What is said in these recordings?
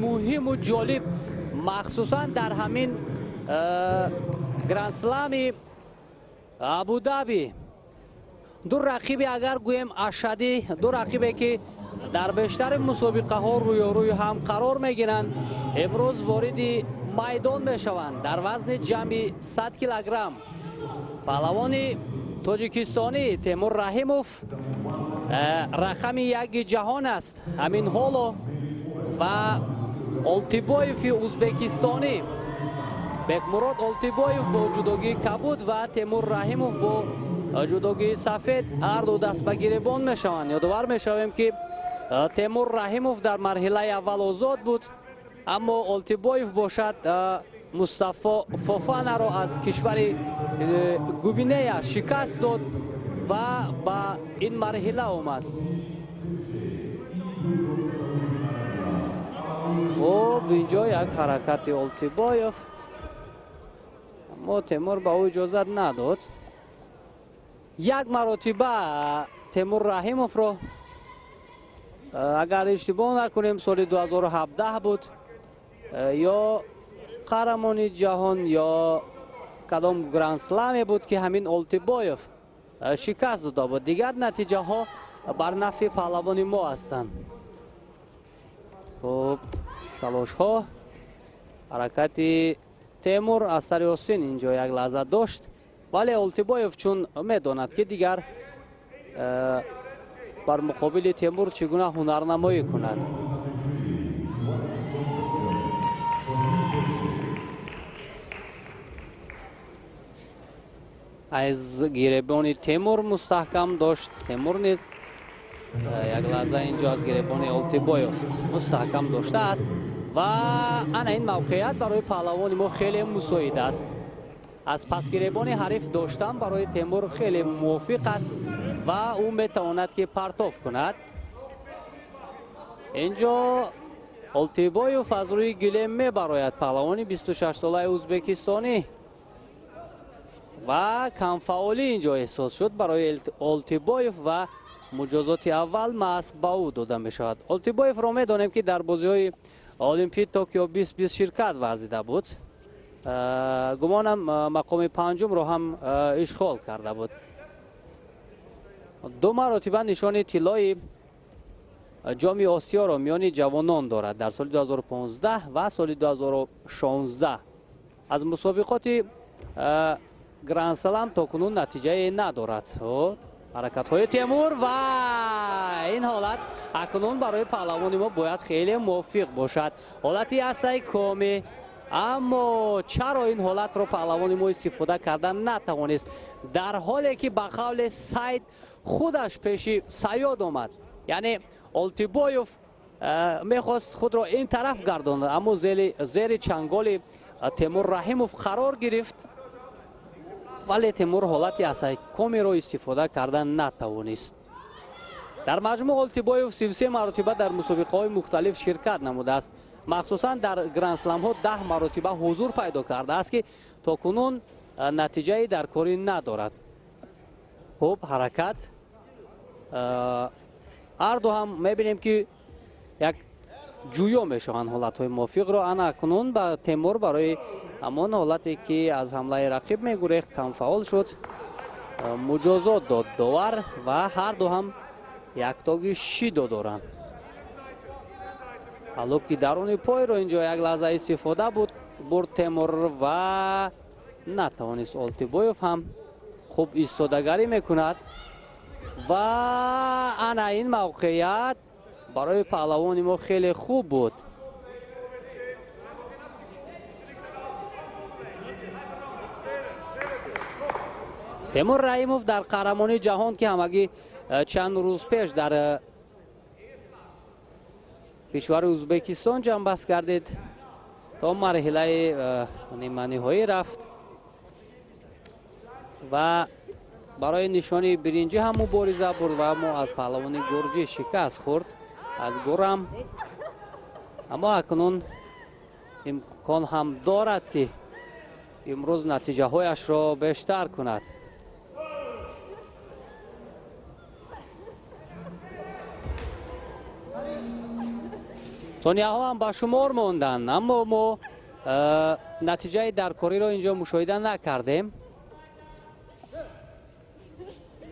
مهم و جالب مخصوصا در همین گرندسلم ابودابی. دو رقیبی اگر گویم اشدی، دو رقیبی که در بیشتر مسابقه ها روی هم قرار میگیرند، امروز وارد میدان میشوند. در وزن جمعی 100 کیلوگرم پهلوان تاجیکستانی تیمور رحیموف رقم یک جهان است همین حالا و آلتیبایف ازبکستانی بکمراد آلتیبایف با جودوگی کبود و تیمور رحیموف با جودوگی سفید هر دو دست به گریبان میشوند. یادآور میشویم که تیمور رحیموف در مرحله اول آزاد بود، اما آلتیبایف باشد مصطفی فافانا را از کشور گوینه شکست داد و با این مرحله آمد. خب اینجا یک حرکت آلتیبایف، اما تیمور به او اجازت نداد. یک مرتبه تیمور رحیموف را اگر اشتباه نکنیم سال 2017 بود یا قهرمانی جهان یا کدام گرندسلم بود که همین آلتیبایف شکست داده بود. دیگر نتیجه ها بر نفع پهلوان ما هستند. خب تلاش ها حرکت تیمور از سر آستین اینجا یک لحظه داشت، ولی آلتیبایف چون میداند که دیگر بر مقابل تیمور چگونه هنرنمایی کند. از گریبان تیمور مستحکم داشت. تیمور نیز یک لحظه اینجا از گریبان آلتیبایف مستحکم داشته است و انا این موقعیت برای پهلوان ما خیلی مساعد است. از پس گریبان حریف داشتن برای تیمور خیلی موافق است و او میتواند که پرتاب کند. اینجا آلتیبایف از روی گلیم میبراید پهلوان 26 ساله ازبکستانی و کمفعالی اینجا احساس شد برای آلتیبایف و مجازات اول محض به او داده می شود. آلتیبایف را می دانیم که در بازی های المپیک توکیو 2020 شرکت ورزیده بود. گمانم مقام پنجم را هم اشغال کرده بود. دو مرتبه نشان طلای جام آسیا را میان جوانان دارد در سال 2015 و سال 2016. از مسابقات گرندسلم تا کنون نتیجه ندارد. حرکت های تیمور و این حالت اکنون برای پهلوان ما باید خیلی موفق باشد. حالتی است کامی، اما چرا این حالت را پهلوان ما استفاده کردن نتوانست، در حالی که به قول سید خودش پیشی سیاد آمد. یعنی آلتیبایف میخواست خود را این طرف گرداند، اما زیر چنگال تیمور رحیموف قرار گرفت، ولی تیمور حالتی است کامی را استفاده کردن نتوانست. در مجموع آلتیبایف 33 مرتبه در مسابقه های مختلف شرکت نموده است. مخصوصا در گرندسلم ها 10 مرتبه حضور پیدا کرده است که تا کنون نتیجه در کاری ندارد. خب حرکت هر دو هم میبینیم که یک جویا میشوند حالت های موافق را. انا کنون با تیمور برای همان حالتی که از حمله رقیب میگریخت کم فعال شد، مجازات داد داور و هر دو هم یک تاگی شیدو دارند. حالا که درون پای رو اینجا یک لحظه استفاده بود برد تیمور و نتوانست. آلتیبایف هم خوب ایستادگری میکند و انا این موقعیت برای پهلوان ما خیلی خوب بود. تیمور رحیموف در قهرمانی جهان که همگی چند روز پیش در کشور ازبکستان جنب بست گردید تا مرحله نیمه نهایی رفت و برای نشانی برنجی هم مبارزه برد و اما از پهلوان گرجی شکست خورد از گرم. اما اکنون امکان هم دارد که امروز نتیجه هایش را بیشتر کند. ثانیه‌ها هم با شمار موندن، اما ما نتیجه درکاری رو اینجا مشاهده نکردیم.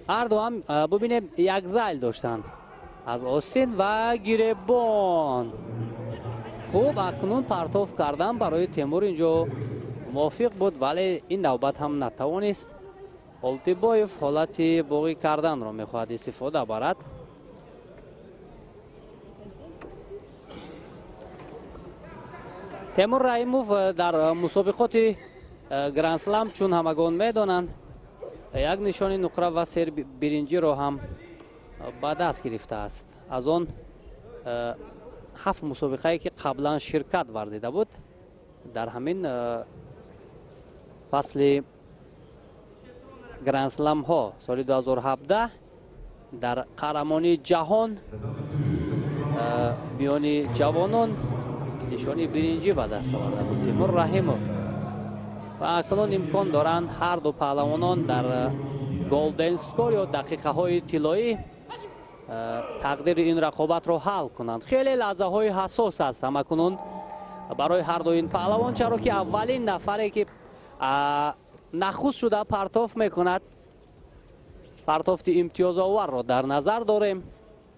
هر دو هم ببینیم یک زایل داشتن از آستین و گریبان. خوب اکنون پرتاب کردن برای تیمور اینجا موافق بود، ولی این نوبت هم نتوانست. اولتیبایف حالت باقی کردن رو میخواهد استفاده برد. تیمور رحیموف در مسابقات گرند اسلم چون همگان میدانند یک نشانی نقره و سر برنجی رو هم به دست گرفته است. از آن 7 مسابقه که قبلا شرکت ورزیده بود در همین فصل گرند اسلم ها سال 2017 در قهرمانی جهان میان جوانان نشانی برنجی به دست آورده بود تیمور رحیموف و اکنون امکان دارند هر دو پهلوانان در گلدن اسکور یا دقیقه های طلایی تقدیر این رقابت رو حل کنند. خیلی لحظه های حساس است همکنون برای هر دو این پهلوان، چرا که اولین نفری که نخست شده پرتاب میکند پرتافت امتیاز آور رو در نظر داریم.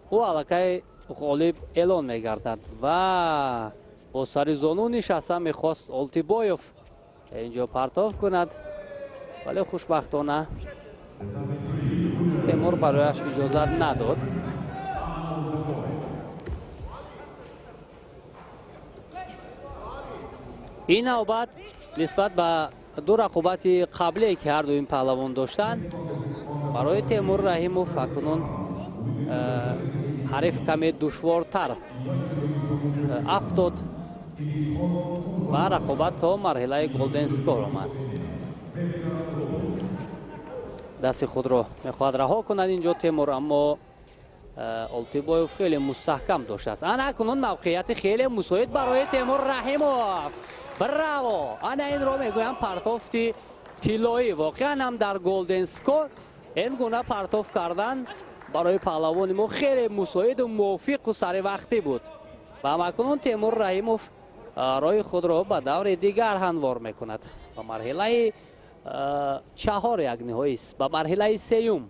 او علاقه غالب اعلان میگردد و با سر زانو نشسته میخواست اولتیبایف اینجا پرتاب کند، ولی خوشبختانه تیمور برایش اجازت نداد. این نوبت نسبت به دو رقابت قبلی که هر دو این پهلوان داشتند برای تیمور رحیموف اکنون حریف کمی دشوارتر افتاد و رقابت تا مرحله گلدن اسکور آمد. دست خود را میخواهد رها کند اینجا تیمور، اما اولتیبایف خیلی مستحکم داشته است. انا اکنون موقعیت خیلی مساعد برای تیمور رحیموف. براو! انا این را میگویم پرتافت طلایی، واقعا هم در گلدن اسکور این گونه پرتاب کردن برای پهلوان ما خیلی مساعد و موافق و سر وقتی بود و اکنون تیمور رحیموف رای خود را به دور دیگر هموار میکند به مرحله 4 یک نهایی است، به مرحله 3.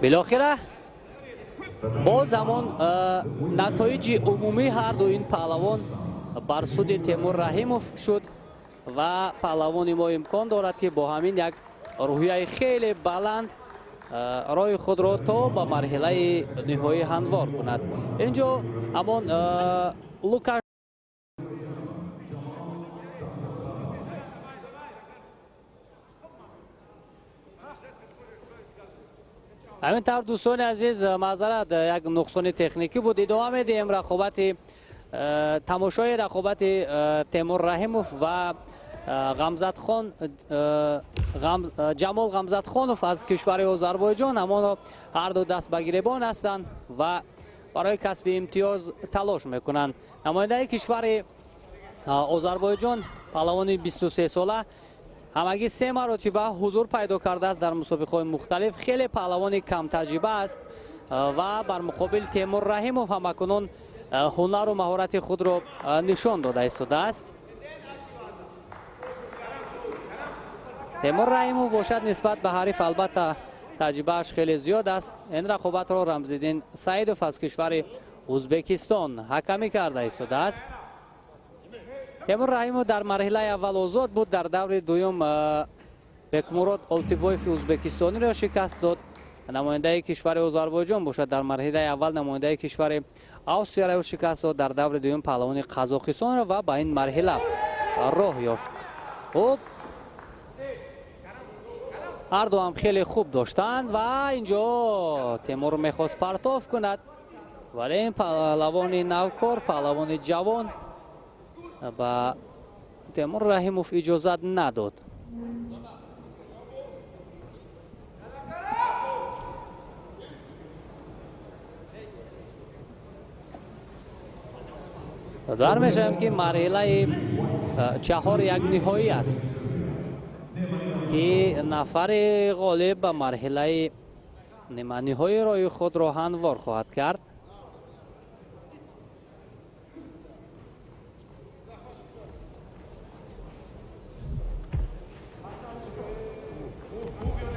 بالاخره با زمان نتایج عمومی هر دو این پهلوان بر سود تیمور رحیموف شد و پهلوان ما امکان دارد که با همین یک روحیه خیلی بلند رای خود را تا به مرحله نهایی هموار کند. اینجا همان لوکاش همینطور دوستان عزیز معذرت یک نقصان تکنیکی بود. ادامه میدیم رقابت تماشای رقابت تیمور رحیموف و جمال غمزت خانوف از کشور آذربایجان. اما هر دو دست به گریبان هستند و برای کسب امتیاز تلاش میکنند. نماینده کشور آذربایجان پهلوان 23 ساله همگی 3 مرتبه حضور پیدا کرده است در مسابقات مختلف. خیلی پهلوان کم تجربه است و بر مقابل تیمور رحیموف هم اکنون هنر و مهارت خود را نشان داده ایستاده است. تیمور رحیموف باشد نسبت به حریف البته تجربهش خیلی زیاد است. این رقابت را رمزالدین سعیدوف از کشور ازبکستان حکمی کرده ایستاده است. تیمور رحیموف در مرحله اول آزاد بود، در دور دوم بکمراد اولتیبایف ازبکستانی را شکست داد. نماینده کشور آذربایجان باشد در مرحله اول نماینده کشور آسیا را شکست داد، در دور دوم پهلوان قزاقستان را و به این مرحله راه یافت. خب هر دو هم خیلی خوب داشتند و اینجا تیمور میخواست پرتاب کند، ولی این پهلوان نوکار پهلوان جوان با تیمور رحیموف اجازت نداد. در میشم که مرحله 4 یک نهایی است. که نفر غالب به مرحله نیمه‌نهایی راه خود را هموار خواهد کرد.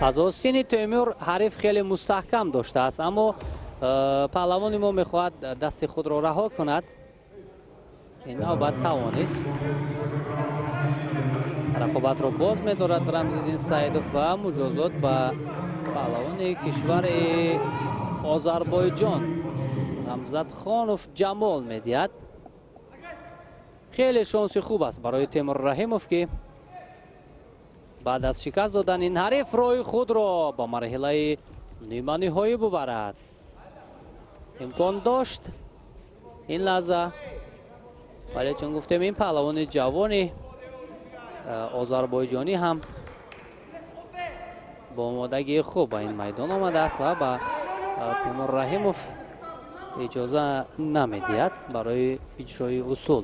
از آستین تیمور حریف خیلی مستحکم داشته است، اما پهلوان ما میخواهد دست خود را رها کند. این نوبت توانست رقابت را باز می‌دارد رمزالدین سعیدوف و مجازات به پهلوان کشور آذربایجان نامزد خانوف جمال میدهد. خیلی شانس خوب است برای تیمور رحیموف که بعد از شکست دادن این حریف راه خود را به مرحله نیمه نهایی ببرد. امکان داشت این لحظه، ولی چون گفتیم این پهلوان جوان آذربایجانی هم با آمادگی خوب به این میدان آمده است و به تیمور رحیموف اجازه نمیدهد برای اجرای اصول.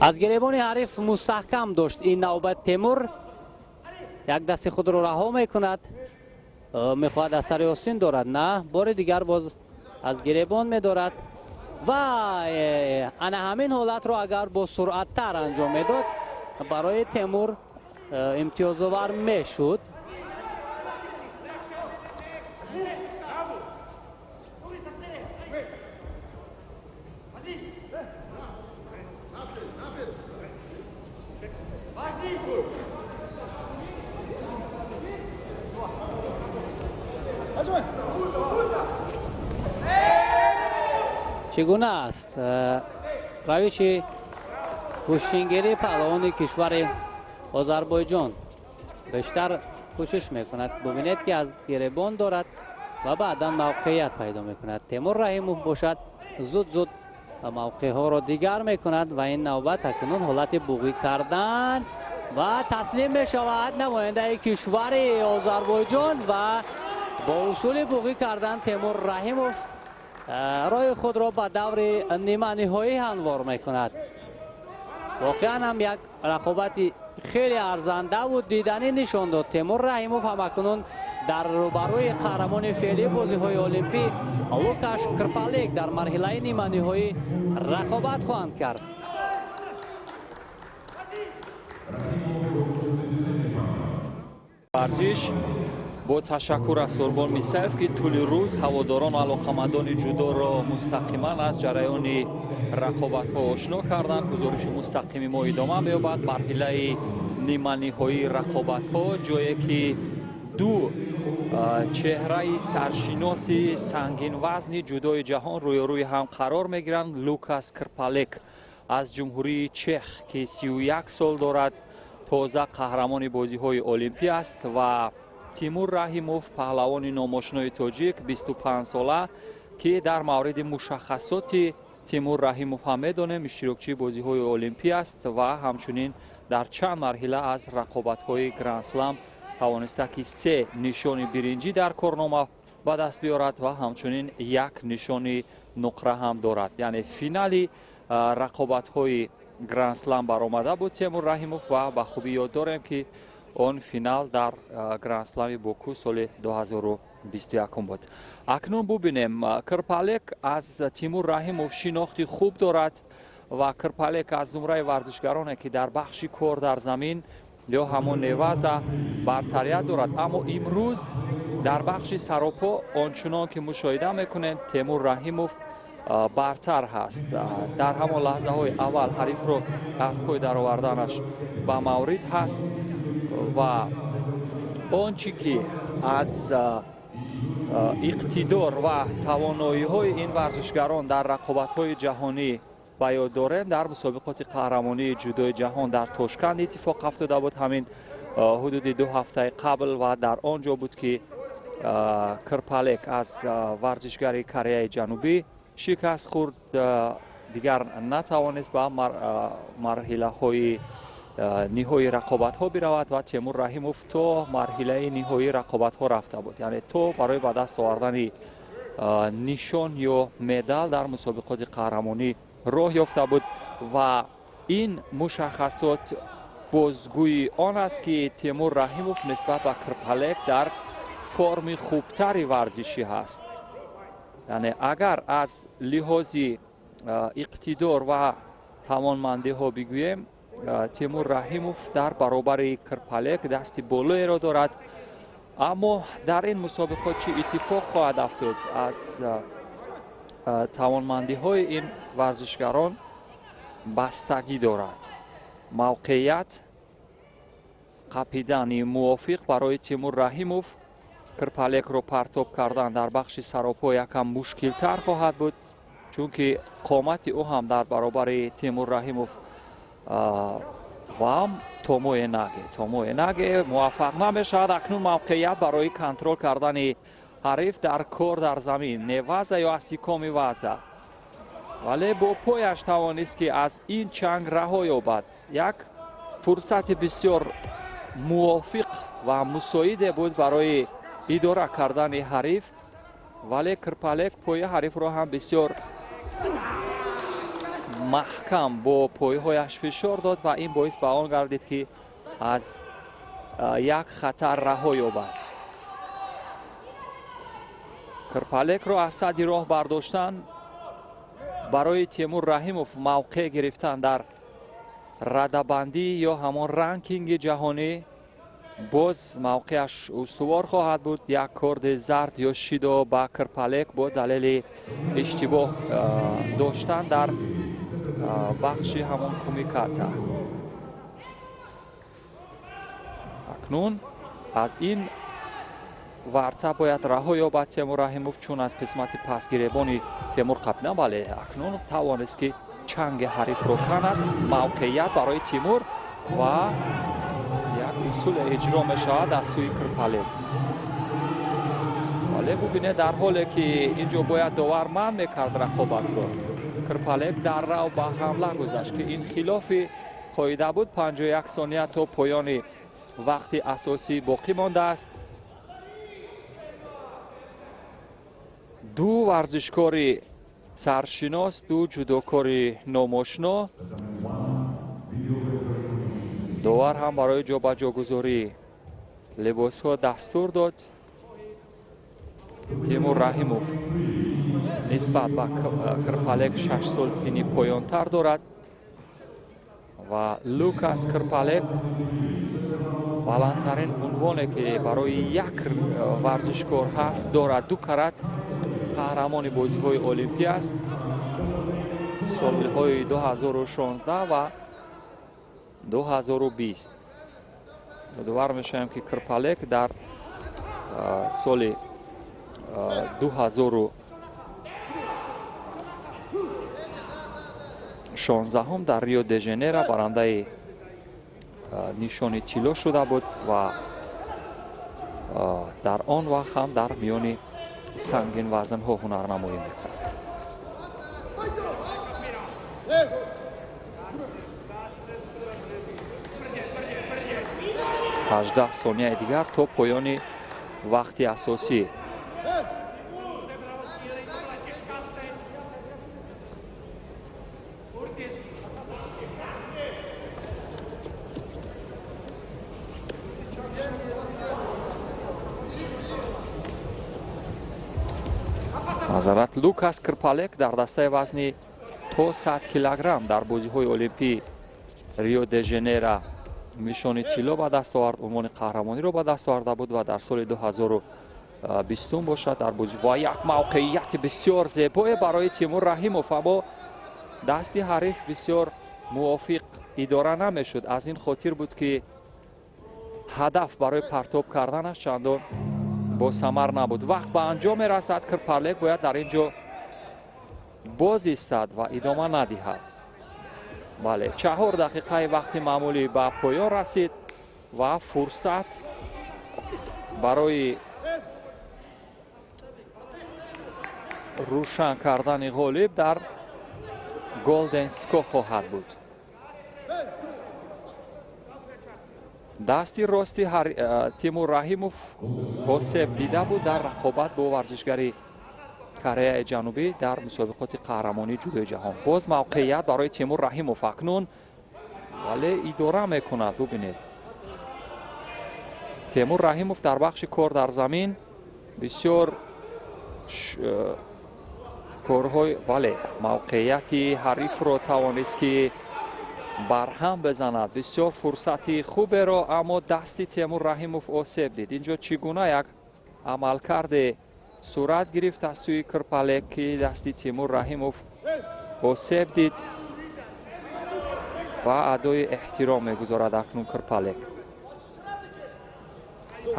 از گریبان حریف مستحکم داشت این نوبت تیمور. یک دست خود رو رها میکند، میخواهد اثر آستین دارد، نه بار دیگر باز از گریبان میدارد و انا همین حالت رو اگر با سرعت تر انجام میداد برای تیمور امتیازآور میشد. چگونه است روش کشتینگیری پهلوان کشور آذربایجان؟ بیشتر کوشش میکند ببینید که از گریبان دارد و بعدا موقعیت پیدا میکند. تیمور رحیموف باشد زود موقع ها را دیگر میکند و این نوبت اکنون حالت بوغی کردن و تسلیم میشود نماینده کشور آذربایجان و با اصول بوغی کردن تیمور رحیموف راه خود را به دور نیمه نهایی هموار میکند. واقعا هم یک رقابت خیلی ارزنده و دیدنی نشان داد. تیمور رحیموف هم اکنون در روبروی قهرمان فعلی بازی‌های المپی لوکاش کرپالیک در مرحله نیمه نهایی رقابت خواهند کرد. ورزش با تشکر از سوربان میسایف که طول روز هواداران و علاقمندان جودو را مستقیما از جریان رقابت ها آشنا کردند. گزارش مستقیم ما ادامه می‌یابد. مرحله نیمه نهایی رقابت ها جایی که دو چهره سرشناس سنگین وزن جودوی جهان روی هم قرار میگیرند. لوکاس کرپالیک از جمهوری چک که 31 سال دارد، تازه قهرمان بازی‌های المپی است، و تیمور رحیموف پهلوان ناماشنای تاجیک 25 ساله که در مورد مشخصات تیمور رحیموف هم میدانیم اشتراکچی بازی‌های المپی است و همچنین در چند مرحله از رقابت‌های گرند اسلم توانسته که 3 نشان برنجی در کارنامه به دست بیارد و همچنین 1 نشان نقره هم دارد. یعنی فینالی رقابت‌های گرند اسلم برآمده بود تیمور رحیموف و به خوبی یاد داریم که آن فینال در گرند اسلم باکو سال 2021 بود. اکنون ببینیم کرپالیک از تیمور رحیموف شناختی خوب دارد و کرپالیک از زمره ورزشگرانی که در بخش کار در زمین یا همون نواز برتریت دارد، اما امروز در بخش سراپا آنچنان که مشاهده میکنند تیمور رحیموف برتر هست. در همون لحظه های اول حریف رو از پای در آوردنش به مورد هست و آنچه که از اقتدار و توانایی های این ورزشگران در رقابت های جهانی به یاد داریم، در مسابقات قهرمانی جودوی جهان در تاشکند اتفاق افتاده بود همین حدود 2 هفته قبل و در آنجا بود که کرپالیک از ورزشگر کره جنوبی شکست خورد. دیگر نتوانست به مرحله های ниҳои рақобатҳо биравад ва Тимур Раҳимов то марҳилаи ниҳоии рақобатҳо рафта буд. Яъне то барои ба даст овардани нишон ё медал дар мусобиқоти қаҳрамонӣ роҳ ёфта буд ва ин мушаххасот бозгӯи он аст ки Тимур Раҳимов нисбат ба Кирпалек дар форми хубтари варзишӣ ҳаст. яъне агар аз лиҳози иқтидор ва тавонмандиҳо бигӯем, Тимур Раҳимов дар баробари Кирпалек дасти болоеро дорад, аммо дар ин мусобиқот чӣ иттифоқ хоҳад афтод аз тавонмандиҳои ин варзишгарон бастагӣ дорад. мавқеят қапидани мувофиқ барои Тимур Раҳимов Кирпалекро партоб кардан дар бахши саропо якам мушкилтар хоҳад буд, чунки қомати ӯ ҳам дар баробари Тимур Раҳимов ва томои наге муваффақ намешавад. акнун мавқеят барои контрол кардани ҳариф дар кор дар замин, неваза ё асикоми ваза, вале бо пояш тавонист ки аз ин чанг раҳо ёбад. як фурсати бисёр мувофиқ ва мусоиде буд барои идора кардани ҳариф, вале Кирпалек пояи ҳарифро ҳам бисёр маҳкам бо пояҳояш фишор дод ва ин боис ба он гардид ки аз як хатар раҳо ёбад. Кирпалекро аз садди роҳ бардоштан барои Тимур Раҳимов мавқеъ гирифтан дар радабандӣ ё ҳамон ранкинги ҷаҳонӣ боз мавқеаш устувор хоҳад буд. як корди зард ё шидо ба Кирпалек бо далели иштибоҳ доштан дар бахши ҳамон кумиката. акнун аз ин варта бояд раҳо ёбад Тимур Раҳимов, чун аз қисмати пасгиребони Тимур қапидан бале акнун тавонист ки чанги ҳарифро канад. мавқеят барои Тимур ва як усуле иҷро мешавад аз сӯи Кирпалек. вале бубинед дар ҳоле ки инҷо бояд довар манъ мекард рақобатро, Кирпалек дар рав ба ҳамла гузашт ки ин хилофи қоида буд. 51 сония то поёни вақти асосӣ боқӣ мондааст. ду варзишкори саршинос, ду ҷудокори номошно. довар ҳам барои ҷобаҷогузории либосҳо дастур дод. Тимур Раҳимов нисбат ба Кирпалек 6 сол синни поёнтар дорад ва Лукас Кирпалек баландтарин унвоне ки барои як варзишкор ҳаст дорад. 2 карат қаҳрамони бозиҳои олимпӣ аст солҳои 2016 ва 2020. ёдовар мешавем ки Кирпалек дар соли 2016 дар Рио де Жанейро барандаи нишони тилло шуда буд ва дар он вақт ҳам дар миёни сангин вазнҳо ҳунарнамоӣ мекард. ҳаждаҳ сонияи дигар то поёни вақти асосӣ. назарат Лукас Кирпалек дар дастаи вазни то 100 килограмм дар бозиҳои олимпии Рио де Жанейро нишони тилло ба даст овард, унвони қаҳрамониро ба даст оварда буд ва дар соли 2020 бошад дар бозӣ ва як мавқеияти бисёр зебое барои Тимур Раҳимов, аммо дасти ҳариф бисёр мувофиқ идора намешуд. аз ин хотир буд ки ҳадаф барои партоб карданаш чандон босамар набуд. вақт ба анҷом мерасад. Кирпалек бояд дар ин ҷо боз истад ва идома надиҳад. бале 4 дақиқаи вақти маъмулӣ ба поён расид ва фурсат барои рӯшан кардани ғолиб дар голден скок хоҳад буд. дасти рости Тимур Раҳимов ҳосеб дида буд дар рақобат бо варзишгари Кореяи Ҷанубӣ дар мусобиқоти қаҳрамонии ҷудои ҷаҳон. Боз мавқеият барои Тимур Раҳимов акнун, вале идора мекунад. бубинед, Тимур Раҳимов дар бахши кор дар замин бисёр корҳои вале мавқеияти ҳарифро тавонист ки барҳам безанад. Бисёр фурсати хуберо, аммо дасти Тимур Раҳимов осеб дид. инҷо чӣ гуна як амалкарде сурат гирифт аз сӯи Кирпалек ки дасти Тимур Раҳимов осеб дид ва адои эҳтиром мегузорад акнун Кирпалек.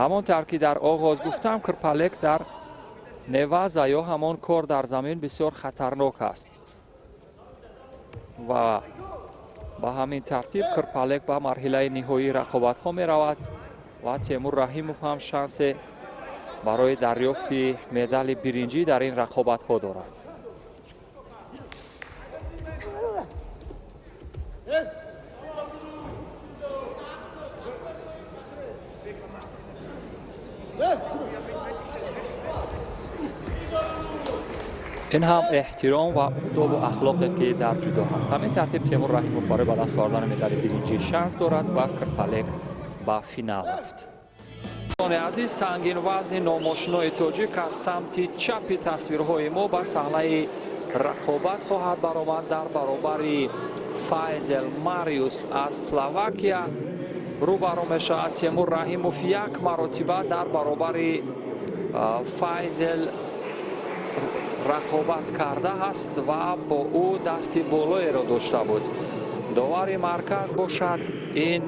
ҳамон тавр ки дар оғоз гуфтам, Кирпалек дар неваза ё ҳамон кор дар замин бисёр хатарнок аст ва ба ҳамин тартиб Кирпалек ба марҳилаи ниҳоии рақобатҳо меравад ва Тимур Раҳимов ҳам шансе барои дарёфти медали биринҷӣ дар ин рақобатҳо дорад. ин ҳам эҳтиром ва одобу ахлоқе ки дар ҷудо ҳаст. ҳамин тартиб Тимур Раҳимов барои ба даст овардани медали биринҷӣ шанс дорад ва Кирпалек ба финал рафт. азиз, сангинвазни номошинои тоҷик аз самти чапи тасвирҳои мо ба саҳнаи рақобат хоҳад баромад дар баробари Файзел Мариус аз Словакия. рӯбарӯ мешавад Тимур Раҳимов як маротиба дар баробари Файзел рақобат кардааст ва бо ӯ дасти болоеро дошта буд. довари марказ бошад ин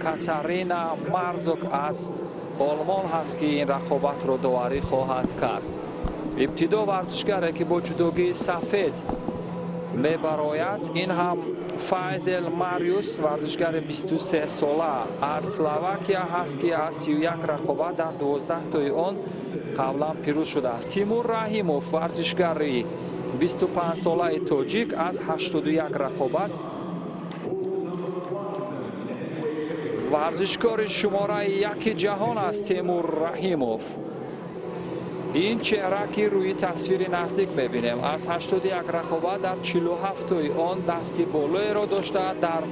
Катарина Марзок аз олмон ҳаст ки ин рақобатро доварӣ хоҳад кард. ибтидо варзишгаре ки бо ҷудогии сафед мебарояд, ин ҳам Файзел Мариус, варзишгари 23 сола аз Словакия ҳаст ки аз 31 рақобат дар 12-тои он қаблан пирӯз шудааст. Тимур Раҳимов, варзишгари 25 солаи тоҷик, аз 81 рақобат, варзишкори шумораи 1 ҷаҳон аст Тимур Раҳимов. ин чеҳра ки рӯи тасвири наздик мебинем, аз 81 рақобат дар 47-тои он дасти болоеро дошта дар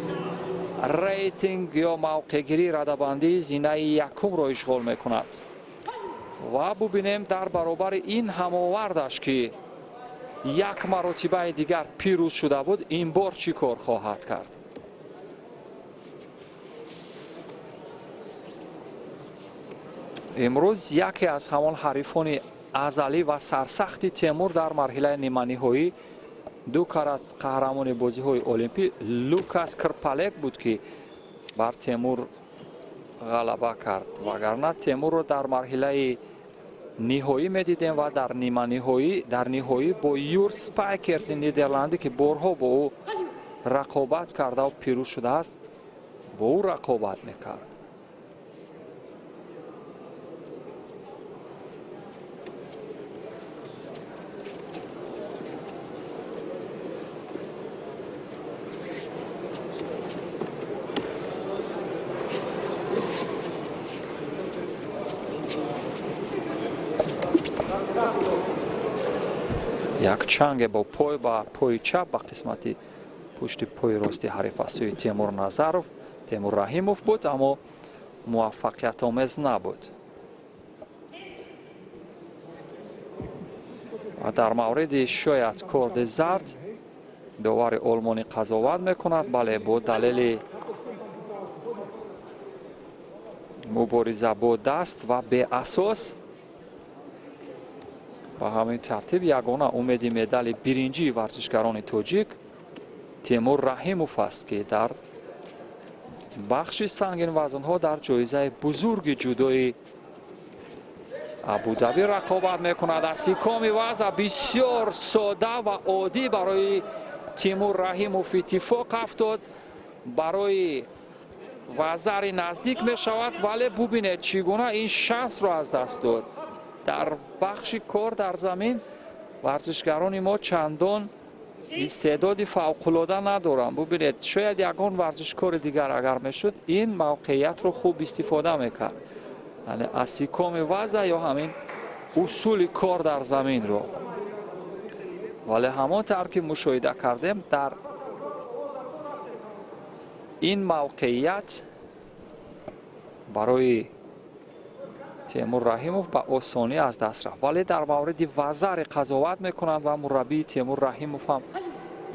рейтинг ё мавқеъгирии радабандии зинаи якумро ишғол мекунад. ва бубинем дар баробари ин ҳамовардаш ки як маротибаи дигар пирӯз шуда буд, ин бор чӣ кор хоҳад кард. имрӯз яке аз ҳамон ҳарифони азалӣ ва сарсахти Тимур дар марҳилаи ниманиҳоӣ, ду карат қаҳрамони бозиҳои олимпӣ Лукас Кирпалек буд ки бар Тимур ғалаба кард. вагарна Тимурро дар марҳилаи ниҳоӣ медидем ва дар ниҳоӣ бо Юр Спайкерси нидерландӣ ки борҳо бо ӯ рақобат кардау пирӯз шудааст, бо ӯ рақобат мекард. як чанге бо пой ба пои чап ба қисмати пушти пои рости ҳариф аз сӯи Тимур Назаров, Тимур Раҳимов буд, аммо муваффақиятомез набуд. ва дар мавриди шояд корди зард довари олмонӣ қазоват мекунад. бале, бо далели мубориза бо даст ва беасос, ба ҳамин тартиб ягона умеди медали биринҷии варзишгарони тоҷик Тимур Раҳимов аст ки дар бахши сангинвазнҳо дар ҷоизаи бузурги ҷудои Абу-Даби рақобат мекунад. аз икоми ваза бисёр сода ва оддӣ барои Тимур Раҳимов иттифоқ афтод. барои вазари наздик мешавад, вале бубинед чӣ гуна ин шансро аз даст дод. дар бахши кор дар замин варзишгарони мо чандон استعدادی فوق‌العاده ندارم. ببینید شاید یگان ورزشکار دیگر اگر میشد این موقعیت رو خوب استفاده میکرد، یعنی استحکام وضع یا همین اصول کار در زمین رو. ولی همانطور که مشاهده کردیم در این موقعیت برای تیمور رحیموف به آسانی از دست رفت. ولی در مورد وزر قضاوت میکنند و مربی تیمور رحیموف هم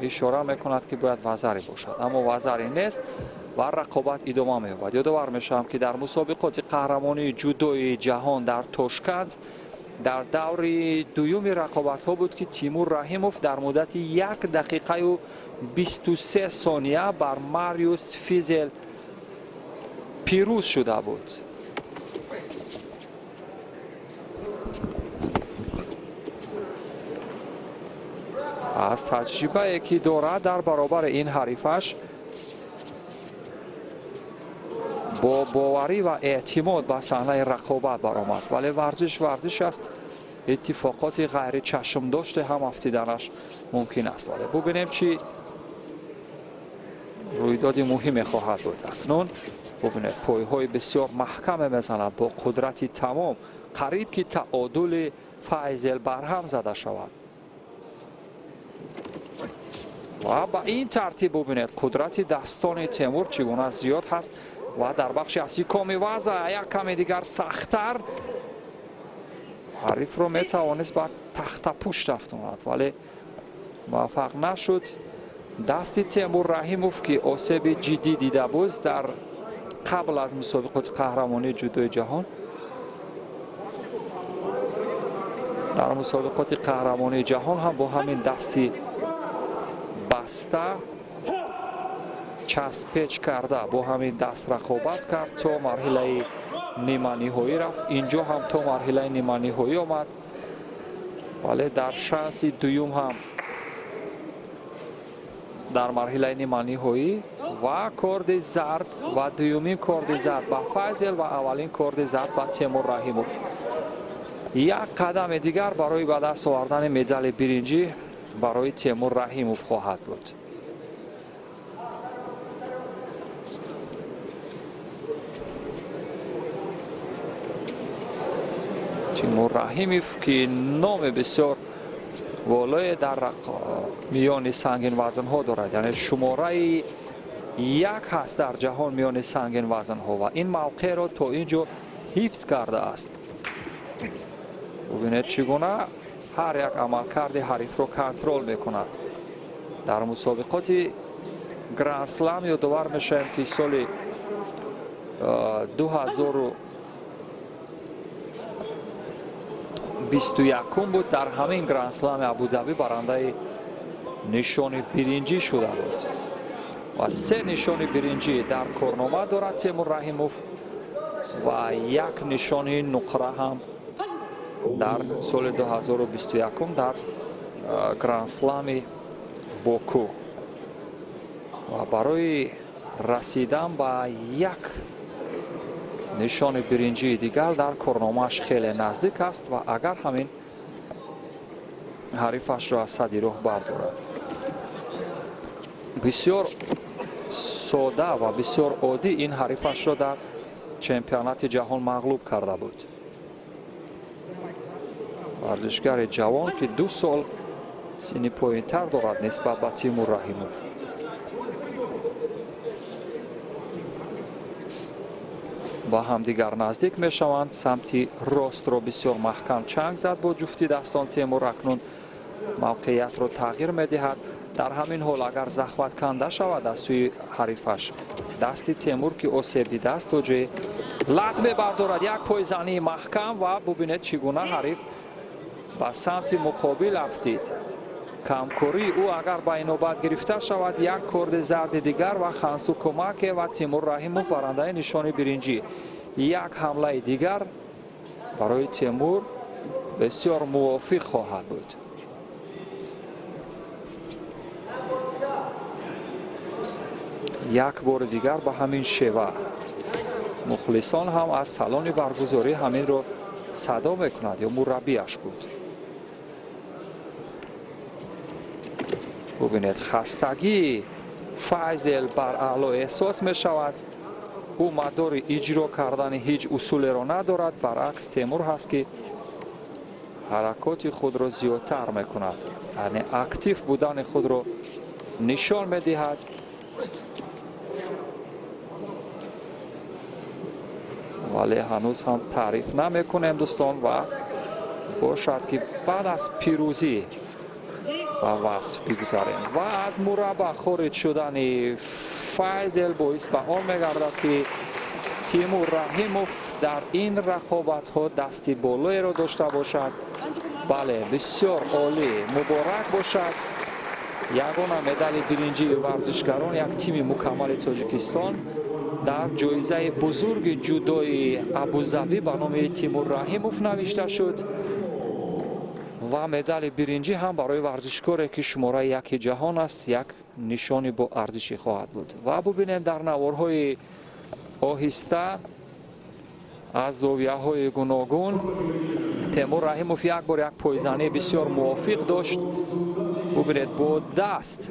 اشاره میکند که باید وزری باشد، اما وزری نیست و رقابت ادامه می‌یابد. یادآور میشم که در مسابقات قهرمانی جودوی جهان در تاشکند در دور دوم رقابت ها بود که تیمور رحیموف در مدت 1 دقیقه و 23 ثانیه بر ماریوس فیزل پیروز شده بود. از تجربه که دارد در برابر این حریفش با باوری و اعتماد به صحنه رقابت برآمد. ولی ورزش است، اتفاقات غیر چشم داشته هم افتیدنش ممکن است. ولی ببینیم چی رویداد مهمی خواهد بود. اکنون ببینید پایهای بسیار محکم میزند با قدرتی تمام، قریب که تعادل فیزل برهم زده شود. و با این ترتیب ببینید قدرت دستان تیمور چگونه زیاد هست و در بخش استحکام وضع یک کمی دیگر سخت‌تر حریف رو میتوانست با تخت پشت افکند ولی موفق نشد. دست تیمور رحیموف که آسیب جدی دیده بود در قبل از مسابقات قهرمانی جودوی جهان، در مسابقات قهرمانی جهان هم با همین دستی بسته چسب پیچ کرده با همین دست رقابت کرد تا مرحله نیمه نهایی رفت. اینجا هم تا مرحله نیمه نهایی آمد ولی در شانس دوم هم در مرحله نیمه نهایی و کارد زرد و دومین کارد زرد با فیزل و اولین کارد زرد با تیمور رحیموف. یک قدم دیگر برای به دست آوردن مدال برنجی برای تیمور رحیموف خواهد بود. تیمور رحیموف که نام بسیار والای در میان سنگین وزن ها دارد، یعنی شماره 1 هست در جهان میان سنگین وزن ها و این موقع را تا اینجا حفظ کرده است. ببینید چگونه هر یک عملکرد حریف رو کنترل میکند. در مسابقات گرند اسلم یادآور میشیم که سال 2021 بود در همین گرند اسلم ابوظبی برنده نشان برنجی شده بود و 3 نشان برنجی در کارنامه دارد تیمور رحیموف و 1 نشان نقره هم در سال 2021 در گرند اسلم باکو. و برای رسیدن به 1 نشان برنجی دیگر در کارنامه‌اش خیلی نزدیک است و اگر همین حریفش را از صدی راه بردارد. بسیار ساده و بسیار عادی این حریفش را در چمپیونات جهان مغلوب کرده بود. ورزشگر جوان که 2 سال سن پایین‌تر دارد نسبت به تیمور رحیموف. با هم دیگر نزدیک می شوند. سمت راست را بسیار محکم چنگ زد با جفتی دستان تیمور. اکنون موقعیت را تغییر می دهد. در همین حال اگر زخمت کنده شود از سوی حریفش دست تیمور که آسیب دیده است و جای لغمه بردارد. یک پایزنی محکم و ببینید چگونه حریف به سمت مقابل افتید. کمکاری او اگر به نوبت گرفته شود 1 کارد زرد دیگر و خنسو کمک و تیمور رحیموف برنده نشان برنجی. 1 حمله دیگر برای تیمور بسیار موافق خواهد بود. یک بار دیگر به همین شیوه مخلصان هم از سالن برگزاری همین رو صدا میکند یا مربیش بود. ببینید خستگی فایزل بر اعلا احساس می شود. او مدار اجرا کردن هیچ اصول را ندارد. برعکس تیمور هست که حرکات خود را زیادتر می کند. یعنی اکتیو بودن خود را نشان می دهد. ولی هنوز هم تعریف نمی کنیم دوستان و باشد که بعد از پیروزی و وصف بگذاریم. و از مربع خارج شدن فایزل باعث به آن می‌گردد که تیمور رحیموف در این رقابت ها دستی بالایی را داشته باشد. بله بسیار عالی، مبارک باشد. یگانه مدال برنجی ورزشکاران یک تیم مکمل تاجیکستان در جایزه بزرگ جودوی ابوظبی به نام تیمور رحیموف نوشته شد و مدال برنجی هم برای ورزشکاری که شماره 1 جهان است یک نشانی با ارزشی خواهد بود. و ببینیم در نوارهای آهسته از زاویه های گوناگون تیمور رحیموف یک بار یک پایزنی بسیار موافق داشت. ببینید با دست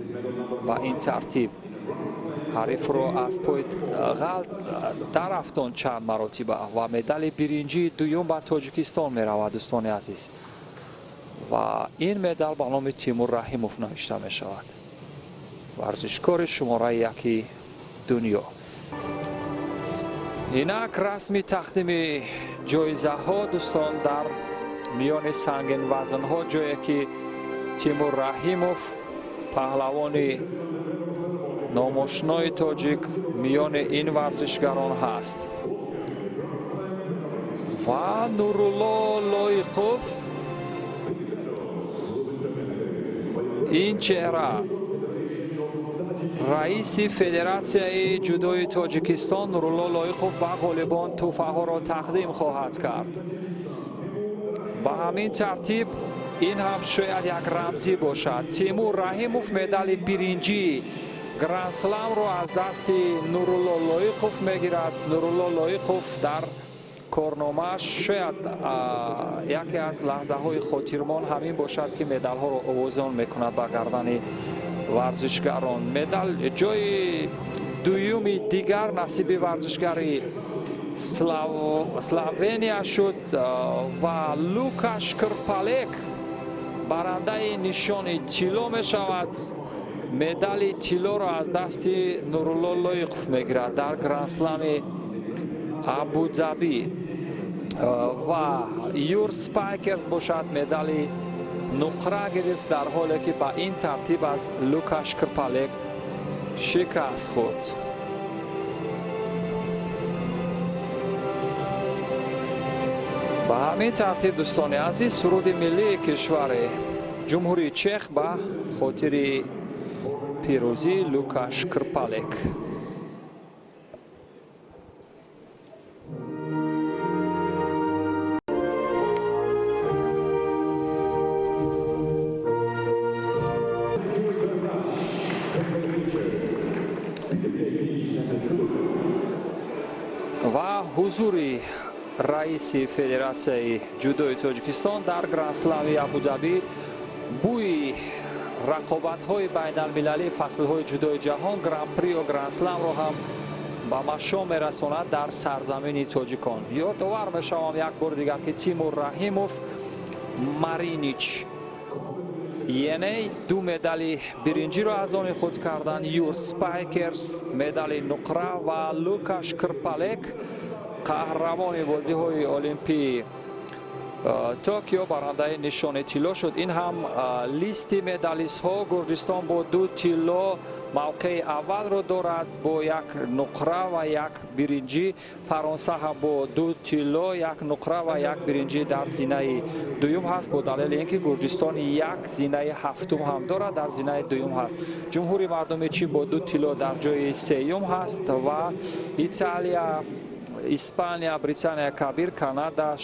با این ترتیب حریف را از پای غلط درفتان چند مراتبه و مدال برنجی دوم به تاجیکستان می رود دوستان عزیز. و این مدال به نام تیمور رحیموف نوشته می شود. ورزشکار شماره 1 دنیا. اینک رسمی تقدیم جایزه ها دوستان در میان سنگین وزن ها، جایی که تیمور رحیموف پهلوان ناماشنای تاجیک میان این ورزشگران هست. و نورالله لایقوف، این چهره رئیس فدراسیون جودوی تاجیکستان نورالله لایقوف به غالبان تحفه ها را تقدیم خواهد کرد. به همین ترتیب این هم شاید یک رمزی باشد. تیمور رحیموف مدال برنجی گرند سلام را از دست نورالله لایقوف میگیرد. نورالله لایقوف در کارنامه شاید یکی از لحظه های خاطرمان همین باشد که مدال ها را آویزان میکند به گردن ورزشکاران. مدال جای دومی دیگر نصیب ورزشکاری اسلوونیا شد و لوکاش کرپالک برنده نشان طلا می شود. مدال طلا را از دست نورالله لایقوف میگیرد در گرند اسلم ابوظبی. و یور سپایکرز باشد مدال نقره گرفت در حالی که با این ترتیب از لوکاش کرپالک شکست خورد. به همین ترتیب دوستان عزیز سرود ملی کشور جمهوری چک به خاطر پیروزی لوکاش کرپالک. و حضور رئیس فدراسیون جودوی تاجیکستان در گرند اسلم ابوظبی بوی رقابت‌های بین‌المللی فصل‌های جودوی جهان گرند پری و گرند اسلم را هم به مشام می‌رساند در سرزمین تاجیکان. یادآور می‌شوم یک بار دیگر که تیمور رحیموف، مارینیچ یعنی دو مدال برنجی را از آن خود کردند. یور سپایکرز مدال نقره و لوکاش کرپالک قهرمان بازی‌های المپی توکیو برنده نشان طلا شد. این هم لیست مدالیست ها. گرجستان با 2 طلا موقع اول را دارد با 1 نقره و 1 برنجی. فرانسه هم با 2 طلا 1 نقره و 1 برنجی در زینه دوم هست، با دلیل اینکه گرجستان 1 زینه هفتم هم دارد در زینه دوم هست. جمهوری مردم چین با 2 طلا در جای سوم هست و ایتالیا، اسپانیا، بریتانیا کبیر، کانادا،